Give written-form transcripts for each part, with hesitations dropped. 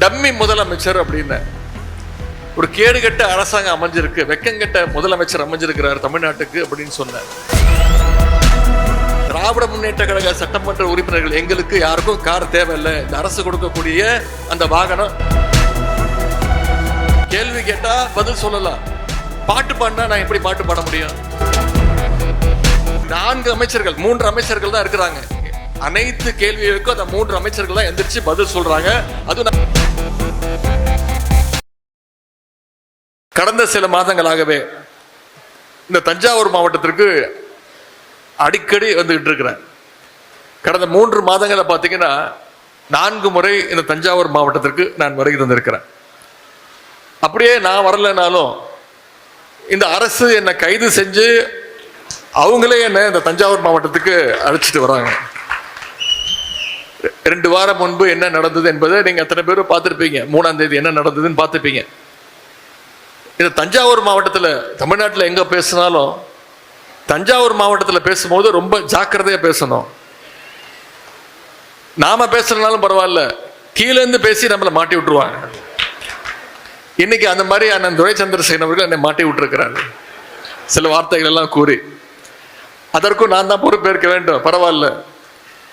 Dummy முதலமைச்சர் அப்படின்னு ஒரு கேடுகட்ட அரசாங்கம் அமைஞ்சிருக்கு, வெக்கங்கட்ட முதலமைச்சர் அமைஞ்சிருக்கிறார் தமிழ்நாட்டுக்கு அப்படின்னு சொன்னார். திராவிட முன்னேற்ற கழக சட்டமன்ற உறுப்பினர்கள் எங்களுக்கு யாருக்கும் கார் தேவையில்லை, இந்த அரசு கொடுக்கக்கூடிய அந்த வாகனம். கேள்வி கேட்டா பதில் சொல்லலாம், பாட்டு பாடினா நான் எப்படி பாட்டு பாட முடியும்? 4 அமைச்சர்கள் 3 அமைச்சர்கள் தான் இருக்கிறாங்க. அனைத்து கேள்விகளுக்கும் அந்த 3 அமைச்சர்கள் தான் எந்திரிச்சு பதில் சொல்றாங்க. அது கடந்த சில மாதங்களாகவே இந்த தஞ்சாவூர் மாவட்டத்திற்கு அடிக்கடி வந்துகிட்டு இருக்கிறேன். கடந்த 3 மாதங்களை பார்த்தீங்கன்னா 4 முறை இந்த தஞ்சாவூர் மாவட்டத்திற்கு நான் வருகை தந்திருக்கிறேன். அப்படியே நான் வரலைனாலும் இந்த அரசு என்னை கைது செஞ்சு அவங்களே என்ன இந்த தஞ்சாவூர் மாவட்டத்துக்கு அழைச்சிட்டு வராங்க. 2 வாரம் முன்பு என்ன நடந்தது என்பதை நீங்க எத்தனை பேரும் பார்த்துருப்பீங்க. 3ஆம் தேதி என்ன நடந்ததுன்னு பார்த்துருப்பீங்க. இந்த தஞ்சாவூர் மாவட்டத்தில், தமிழ்நாட்டில் எங்க பேசினாலும் தஞ்சாவூர் மாவட்டத்தில் பேசும்போது ரொம்ப ஜாக்கிரதையா பேசணும். நாம பேசுறதுனாலும் பரவாயில்ல, கீழே இருந்து பேசி நம்மளை மாட்டி விட்டுருவாங்க. இன்னைக்கு அந்த மாதிரி அண்ணன் துரை சந்திரசேகரன் அவர்கள் என்னை மாட்டி விட்டுருக்கிறாரு சில வார்த்தைகள் எல்லாம் கூறி. அதற்கும் நான் தான் பொறுப்பேற்க வேண்டும். பரவாயில்ல,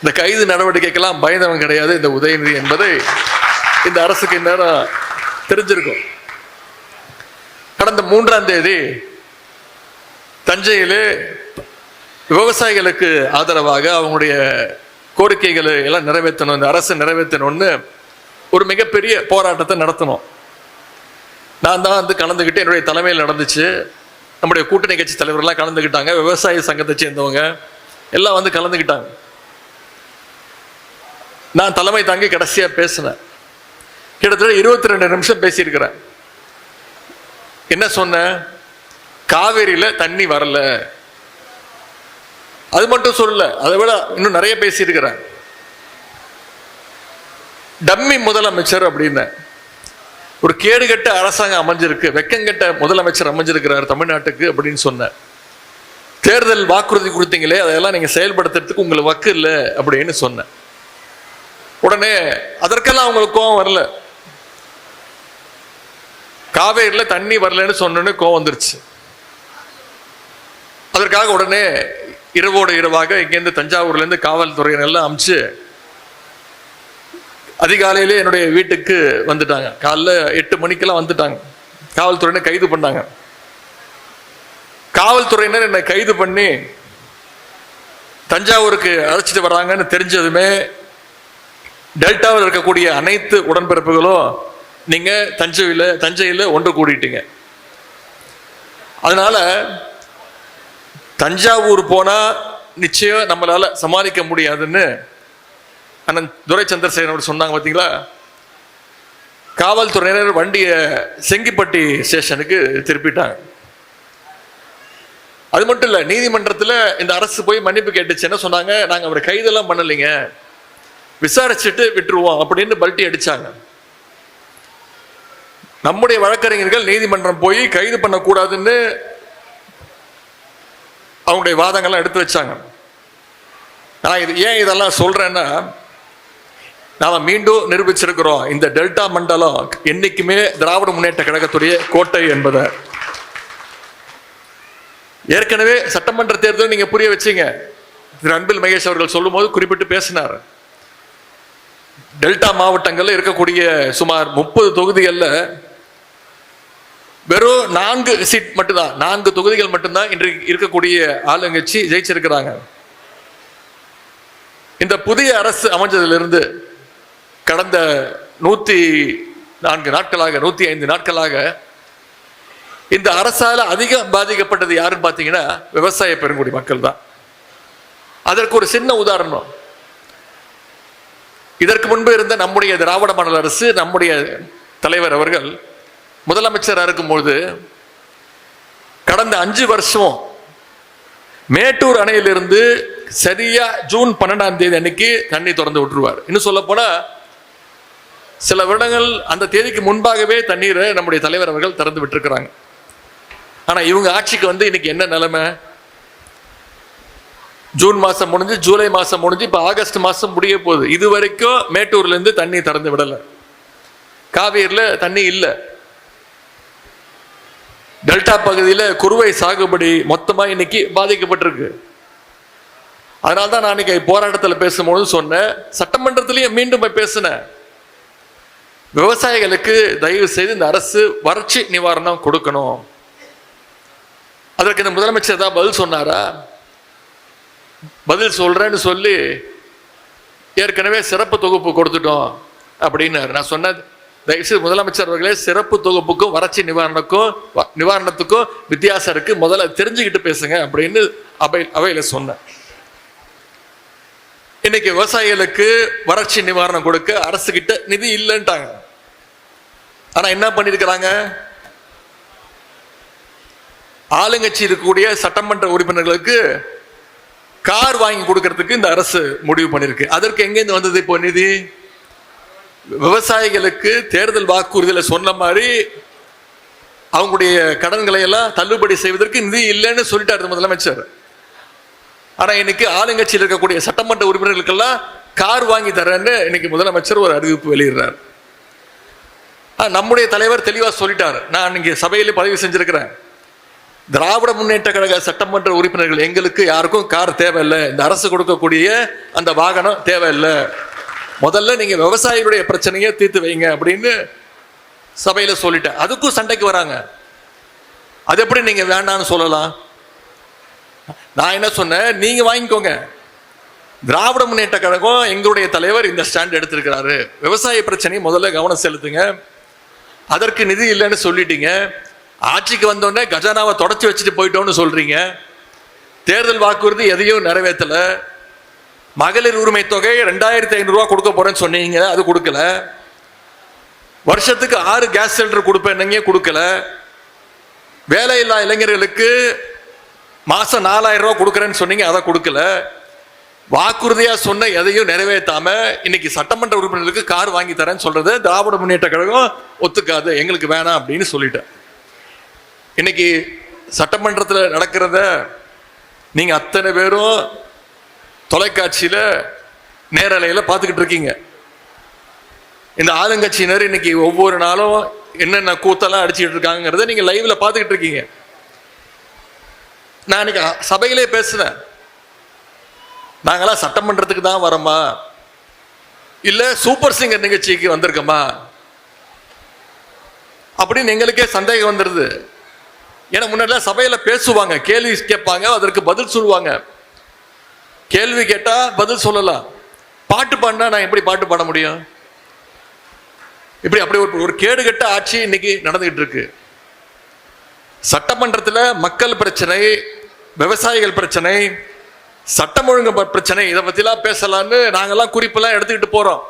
இந்த கைது நடவடிக்கைக்கெல்லாம் பயந்தவன் கிடையாது இந்த உதயநிதி என்பதை இந்த அரசுக்கு இந்நேரம் தெரிஞ்சிருக்கும். கடந்த 3ஆம் தேதி தஞ்சையிலே விவசாயிகளுக்கு ஆதரவாக அவங்களுடைய கோரிக்கைகளை எல்லாம் நிறைவேற்றணும், இந்த அரசு நிறைவேற்றணும்னு ஒரு மிகப்பெரிய போராட்டத்தை நடத்தணும். நான் தான் வந்து கலந்துக்கிட்டு, என்னுடைய தலைமையில் நடந்துச்சு. நம்முடைய கூட்டணி கட்சி தலைவர்கள்லாம் கலந்துக்கிட்டாங்க, விவசாய சங்கத்தை சேர்ந்தவங்க எல்லாம் வந்து கலந்துக்கிட்டாங்க. நான் தலைமை தாங்கி கடைசியா பேசினேன். கிட்டத்தட்ட 22 நிமிஷம் பேசியிருக்கிறேன். என்ன சொன்னேன்? காவேரியில தண்ணி வரல, அது மட்டும் சொல்லல, அதை விட இன்னும் நிறைய பேசியிருக்கிறேன். டம்மி முதலமைச்சர் அப்படின்னு ஒரு கேடுகட்ட அரசாங்கம் அமைஞ்சிருக்கு, வெக்கங்கட்ட முதலமைச்சர் அமைஞ்சிருக்கிறார் தமிழ்நாட்டுக்கு அப்படின்னு சொன்னேன். தேர்தல் வாக்குறுதி கொடுத்தீங்களே, அதெல்லாம் நீங்க செயல்படுத்துறதுக்கு உங்களுக்கு வக்கு இல்லை அப்படின்னு சொன்னேன். உடனே அதற்கெல்லாம் அவங்களுக்கு கோபம் வரல. காவேரியில தண்ணி வரலன்னு சொன்னோன்னு கோபம் வந்துருச்சு. அதற்காக உடனே இரவோடு இரவாக இங்கேருந்து தஞ்சாவூர்ல இருந்து காவல்துறையினெல்லாம் அமிச்சு அதிகாலையிலே என்னுடைய வீட்டுக்கு வந்துட்டாங்க. காலைல 8 மணிக்கெல்லாம் வந்துட்டாங்க. காவல்துறையினர் கைது பண்ணாங்க. காவல்துறையினர் என்னை கைது பண்ணி தஞ்சாவூருக்கு அழைச்சிட்டு வர்றாங்கன்னு தெரிஞ்சதுமே டெல்டாவில் இருக்கக்கூடிய அனைத்து உடன்பிறப்புகளும் நீங்க தஞ்சையில் ஒன்று கூடிட்டீங்க. அதனால தஞ்சாவூர் போனா நிச்சயம் நம்மளால சமாளிக்க முடியாதுன்னு அண்ணன் துரை சந்திரசேகரன் சொன்னாங்க. பார்த்தீங்களா? காவல்துறையினர் வண்டியை செங்கிப்பட்டி ஸ்டேஷனுக்கு திருப்பிட்டாங்க. அது மட்டும் இல்லை, நீதிமன்றத்தில் இந்த அரசு போய் மன்னிப்பு கேட்டுச்சு. என்ன சொன்னாங்க? நாங்கள் அவரை கைதெல்லாம் பண்ணலைங்க, விசாரிச்சுட்டு விட்டுருவோம் அப்படின்னு பல்ட்டி அடிச்சாங்க. நம்முடைய வழக்கறிஞர்கள் நீதிமன்றம் போய் கைது பண்ணக்கூடாதுன்னு அவங்களுடைய வாதங்கள்லாம் எடுத்து வச்சாங்க. நான் ஏன் இதெல்லாம் சொல்றேன்னா, நாம மீண்டும் நிரூபிச்சிருக்கிறோம், இந்த டெல்டா மண்டலம் என்னைக்குமே திராவிட முன்னேற்ற கழகத்துடைய கோட்டை என்பதை. ஏற்கனவே சட்டமன்ற தேர்தல் நீங்க புரிய வச்சீங்க. திரு அன்பில் மகேஷ் அவர்கள் சொல்லும் போது குறிப்பிட்டு பேசினார். டெல்டா மாவட்டங்கள்ல இருக்கக்கூடிய சுமார் 30 தொகுதிகள்ல வெறும் 4 சீட் மட்டும்தான், 4 தொகுதிகள் மட்டும்தான் இன்றைக்கு இருக்கக்கூடிய ஆளுங்கட்சி ஜெயிச்சிருக்கிறாங்க. இந்த புதிய அரசு அமைஞ்சதிலிருந்து கடந்த 104 நாட்களாக 105 நாட்களாக இந்த அரசால அதிகம் பாதிக்கப்பட்டது யாருன்னு பார்த்தீங்கன்னா விவசாய பெருங்குடி மக்கள் தான். அதற்கு ஒரு சின்ன உதாரணம். இதற்கு முன்பு இருந்த நம்முடைய திராவிட மாடல் அரசு, நம்முடைய தலைவர் அவர்கள் முதலமைச்சராக இருக்கும்போது கடந்த 5 வருஷம் மேட்டூர் அணையிலிருந்து சரியா ஜூன் 12ஆம் தேதி அன்னைக்கு தண்ணி திறந்து விட்டுருவார். இன்னும் சொல்ல போனா சில வருடங்கள் அந்த தேதிக்கு முன்பாகவே தண்ணீரை நம்முடைய தலைவர் அவர்கள் திறந்து விட்டுருக்கிறாங்க. ஆனா இவங்க ஆட்சிக்கு வந்து இன்னைக்கு என்ன நிலைமை? ஜூன் மாசம் முடிஞ்சு, ஜூலை மாசம் முடிஞ்சு, இப்ப ஆகஸ்ட் மாசம் முடிய போகுது. இது வரைக்கும் மேட்டூர்ல இருந்து தண்ணி திறந்து விடல. காவேரியில் தண்ணி இல்லை. டெல்டா பகுதியில் குறுவை சாகுபடி மொத்தமாக இன்னைக்கு பாதிக்கப்பட்டிருக்கு. அதனால தான் நான் இன்னைக்கு போராட்டத்தில் பேசும்போது சொன்னேன், சட்டமன்றத்திலேயே மீண்டும் பேசினேன், விவசாயிகளுக்கு தயவு செய்து இந்த அரசு வறட்சி நிவாரணம் கொடுக்கணும். அதற்கு இந்த முதலமைச்சர் தான் பதில் சொன்னாரா? பதில் சொல்றேன்னு சொல்லி ஏற்கனவே சிறப்பு தொகுப்பு கொடுத்துட்டோம் அப்படின்னாரு. நான் சொன்ன தயவுசெய்து முதலமைச்சர் அவர்களே, சிறப்பு தொகுப்புக்கும் வறட்சி நிவாரணத்துக்கும் வித்தியாசம் இருக்கு, முதல்ல தெரிஞ்சுக்கிட்டு பேசுங்க அப்படின்னு அவையில சொன்னேன். இன்னைக்கு விவசாயிகளுக்கு வறட்சி நிவாரணம் கொடுக்க அரசு கிட்ட நிதி இல்லைன்ட்டாங்க. ஆனா என்ன பண்ணிருக்கிறாங்க, ஆளுங்கட்சி இருக்கக்கூடிய சட்டமன்ற உறுப்பினர்களுக்கு கார் வாங்கி கொடுக்கறதுக்கு இந்த அரசு முடிவு பண்ணிருக்கு. அதற்கு எங்கேருந்து வந்தது இப்போ நிதி? விவசாயிகளுக்கு தேர்தல் வாக்குறுதியில சொன்ன மாதிரி அவங்களுடைய கடன்களை எல்லாம் தள்ளுபடி செய்வதற்கு நிதி இல்லைன்னு சொல்லிட்டாரு முதலமைச்சர். ஆனா இன்னைக்கு ஆளுங்கட்சியில் இருக்கக்கூடிய சட்டமன்ற உறுப்பினர்களுக்கெல்லாம் கார் வாங்கி தரேன்னு இன்னைக்கு முதலமைச்சர் ஒரு அறிவிப்பு வெளியிடுறார். நம்முடைய தலைவர் தெளிவா சொல்லிட்டார், நான் இங்கே சபையிலே பதிவு செஞ்சிருக்கிறேன், திராவிட முன்னேற்ற கழக சட்டமன்ற உறுப்பினர்கள் எங்களுக்கு யாருக்கும் கார் தேவையில்லை, இந்த அரசு கொடுக்கக்கூடிய அந்த வாகனம் தேவையில்லை, முதல்ல நீங்க விவசாயிகளுடைய பிரச்சனையை தீர்த்து வைங்க அப்படின்னு சபையில சொல்லிட்டேன். அதுக்கும் சண்டைக்கு வராங்க. அது எப்படி நீங்க வேண்டாம்னு சொல்லலாம்? நான் என்ன சொன்னேன், நீங்க வாங்கிக்கோங்க, திராவிட முன்னேற்ற கழகம் எங்களுடைய தலைவர் இந்த ஸ்டாண்ட் எடுத்திருக்கிறாரு, விவசாய பிரச்சனையை முதல்ல கவனம் செலுத்துங்க, அதற்கு நிதி இல்லைன்னு சொல்லிட்டீங்க, ஆட்சிக்கு வந்தோடனே கஜானாவை தொடச்சி வச்சுட்டு போயிட்டோம்னு சொல்றீங்க, தேர்தல் வாக்குறுதி எதையும் நிறைவேற்றல, மகளிர் உரிமை தொகை 2500 ரூபா கொடுக்க போறேன்னு சொன்னீங்க, அது கொடுக்கல, வருஷத்துக்கு 6 கேஸ் சிலிண்டர் கொடுப்பேன் கொடுக்கல, வேலையில்லா இளைஞர்களுக்கு மாசம் 4000 ரூபா கொடுக்கறேன்னு சொன்னீங்க, அதை கொடுக்கல, வாக்குறுதியா சொன்ன எதையும் நிறைவேற்றாம இன்னைக்கு சட்டமன்ற உறுப்பினர்களுக்கு கார் வாங்கி தரேன்னு சொல்றது திராவிட முன்னேற்ற கழகம் ஒத்துக்காது, எங்களுக்கு வேணாம் அப்படின்னு சொல்லிட்டேன். இன்னைக்கு சட்டமன்றத்தில் நடக்கிறத நீங்க அத்தனை பேரும் தொலைக்காட்சியில நேரலையில பார்த்துக்கிட்டு இருக்கீங்க. இந்த ஆளுங்கட்சியினர் இன்னைக்கு ஒவ்வொரு நாளும் என்னென்ன கூத்தெல்லாம் அடிச்சுட்டு இருக்காங்கிறத நீங்க லைவ்ல பார்த்துக்கிட்டு இருக்கீங்க. நான் இன்னைக்கு சபையிலே பேசுனேன், நாங்களாம் சட்டமன்றத்துக்கு தான் வரோமா இல்ல சூப்பர் சிங்கர் நிகழ்ச்சிக்கு வந்திருக்கோமா அப்படின்னு எங்களுக்கே சந்தேகம் வந்துடுது. ஏன்னா முன்னாடி சபையில பேசுவாங்க, கேள்வி கேட்பாங்க, அதற்கு பதில் சொல்லுவாங்க, கேள்வி கேட்டா பதில் சொல்லலாம், பாட்டு பாடினா நான் எப்படி பாட்டு பாட முடியும்? இப்படி அப்படி ஒரு கேடுகட்ட ஆட்சி இன்னைக்கு நடந்துகிட்டு இருக்கு. சட்டமன்றத்தில் மக்கள் பிரச்சனை, விவசாயிகள் பிரச்சனை, சட்டம் ஒழுங்கு பிரச்சனை, இதை பத்திலாம் பேசலான்னு நாங்கெல்லாம் குறிப்பெல்லாம் எடுத்துக்கிட்டு போறோம்.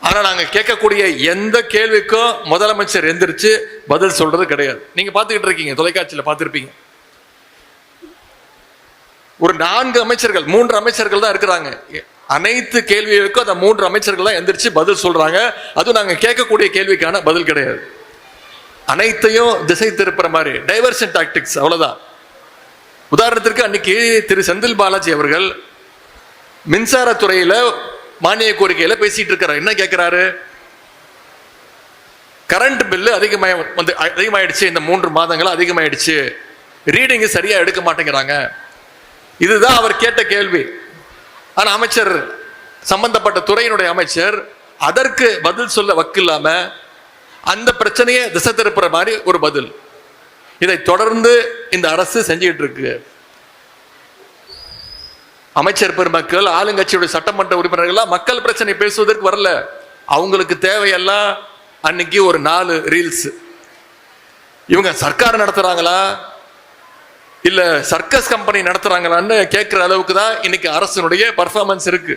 ஆனா நாங்க கேட்கக்கூடிய எந்த கேள்விக்கும் முதலமைச்சர் எந்திரிச்சு பதில் சொல்றது கிடையாது. நீங்க பாத்துக்கிட்டு இருக்கீங்க, தொலைக்காட்சியில பார்த்திருப்பீங்க. ஒரு 4 அமைச்சர்கள் 3 அமைச்சர்கள் தான் இருக்கிறாங்க, அனைத்து கேள்விகளுக்கும் அந்த 3 அமைச்சர்கள் தான் எந்திரிச்சு பதில் சொல்றாங்க. அதுவும் நாங்க கேட்கக்கூடிய கேள்விக்கான பதில் கிடையாது, அனைத்தையும் திசை திருப்புற மாதிரி டைவர்ஷன் டாக்டிக்ஸ், அவ்வளவுதான். உதாரணத்திற்கு அன்னைக்கு திரு செந்தில் பாலாஜி அவர்கள் மின்சாரத்துறையில மானிய கோரிக்கையில பேசிட்டு இருக்கிறார். என்ன கேட்கிறாரு? கரண்ட் பில்லு அதிகமாயிடுச்சு, இந்த 3 மாதங்கள் அதிகமாயிடுச்சு, ரீடிங் சரியா எடுக்க மாட்டேங்கிறாங்க, இதுதான் அவர் கேட்ட கேள்வி. ஆனா அமைச்சர், சம்பந்தப்பட்ட துறையினுடைய அமைச்சர் அதற்கு பதில் சொல்ல வக்கில்லாம அந்த பிரச்சனையை திசை திருப்புற மாதிரி ஒரு பதில். இதை தொடர்ந்து இந்த அரசு செஞ்சுக்கிட்டு இருக்கு. அமைச்சர் பெருமக்கள், ஆளுங்கட்சியுடைய சட்டமன்ற உறுப்பினர்கள் மக்கள் பிரச்சனை பேசுவதற்கு வரல, அவங்களுக்கு தேவையெல்லாம் அன்னைக்கு ஒரு 4 ரீல்ஸ். இவங்க சர்க்கார் நடத்துறாங்களா இல்ல சர்க்கஸ் கம்பெனி நடத்துறாங்களான்னு கேட்கிற அளவுக்கு தான் இன்னைக்கு அரசினுடைய பர்ஃபார்மன்ஸ் இருக்கு.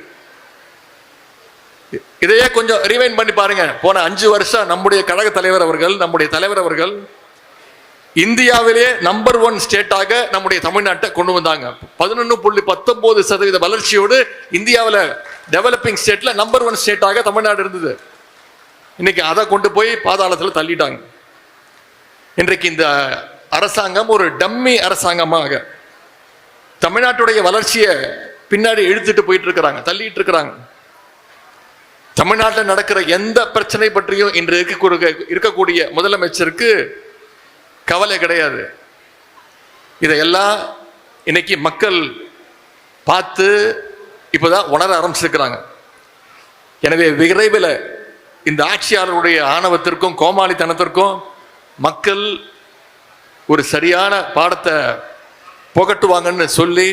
இதையே கொஞ்சம் ரிவைண்ட் பண்ணி பாருங்க. போன 5 வருஷம் நம்முடைய கழக தலைவர் அவர்கள் இந்தியாவிலே நம்பர் 1 ஸ்டேட்டாக நம்முடைய தமிழ்நாட்டை கொண்டு வந்தாங்க. 11.19% வளர்ச்சியோடு இந்தியாவில் டெவலப்பிங் ஸ்டேட்ல நம்பர் 1 ஸ்டேட்டாக தமிழ்நாடு இருந்தது. இன்னைக்கு அதை கொண்டு போய் பாதாளத்தில் தள்ளிட்டாங்க. இன்றைக்கு இந்த அரசாங்கம் ஒரு டம்மி அரசாங்கமாக தமிழ்நாட்டுடைய வளர்ச்சியை பின்னாடி இழுத்துட்டு போயிட்டு இருக்கிறாங்க, தள்ளிட்டு இருக்கிறாங்க. தமிழ்நாட்டில் நடக்கிற எந்த பிரச்சனை பற்றியும் இன்று இருக்கக்கூடிய முதலமைச்சருக்கு கவலை கிடையாது. இதையெல்லாம் இன்னைக்கு மக்கள் பார்த்து இப்போதான் உணர ஆரம்பிச்சிருக்கிறாங்க. எனவே விரைவில் இந்த ஆட்சியாளருடைய ஆணவத்திற்கும் கோமாளித்தனத்திற்கும் மக்கள் ஒரு சரியான பாடத்தை புகட்டுவாங்கன்னு சொல்லி